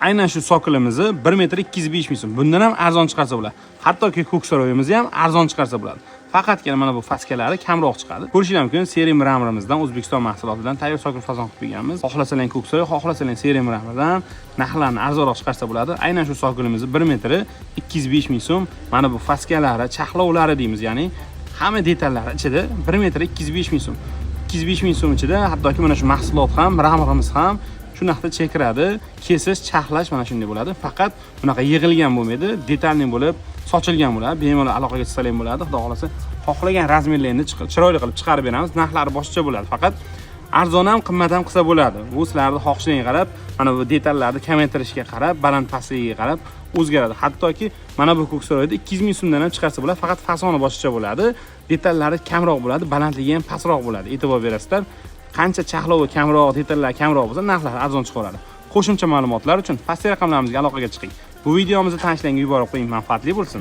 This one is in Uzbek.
Aynan shu sokolimizni 1 metr 205 ming so'm. Bundan ham arzon chiqarsa bo'ladi. Hattoki ko'ksaroyimizni ham arzon chiqarsa bo'ladi. Faqatgina mana bu faskalari kamroq chiqadi. Ko'rishingiz mumkin, seriya mramrimizdan O'zbekiston mahsulotidan tayyor sokol fason qilib berganmiz. Xohlasalar ko'ksaroy, xohlasalar seriya mramridan narxlarni arzonroq chiqarsa bo'ladi. Aynan shu sokolimizni 1 metr 205 ming so'm. Mana bu faskalari, chaqlovlari deymiz, ya'ni hamma detallari ichida 1 metr 205 ming so'm. 205 ming so'm ichida hattoki mana shu mahsulot ham, mramrimiz ham shu narxda chekiradi, kesish, chahlash mana shunday bo'ladi. Faqat bunaqa yig'ilgan bo'lmaydi, detalli bo'lib, sochilgan bo'ladi. Bemalol aloqaga chiqsalar ham bo'ladi. Xudo xolasa, xohlagan razmerlarni chiroyli qilib chiqarib beramiz. Narxlari boshqa bo'ladi. Faqat arzon ham, qimmat ham qilsa bo'ladi. Bu sizlarning xohishingizga qarab, mana bu detallarni kamaytirishga qarab, baland pastligiga qarab o'zgaradi. Hattoki mana bu ko'ksaroyda 200 ming so'mdan ham chiqarsa bo'ladi. Faqat fasoni boshqa bo'ladi. Detallari kamroq bo'ladi, balandligi ham pastroq bo'ladi. E'tibor berasizlar. Qancha chaqlovi kamroq, detallar kamroq bo'lsa, narxlar arzon chiqaradi. Qo'shimcha ma'lumotlar uchun pastki raqamlarimizga aloqaga chiqing. Bu videomizni tanishlarga yuborib qo'ying, manfaatli bo'lsin.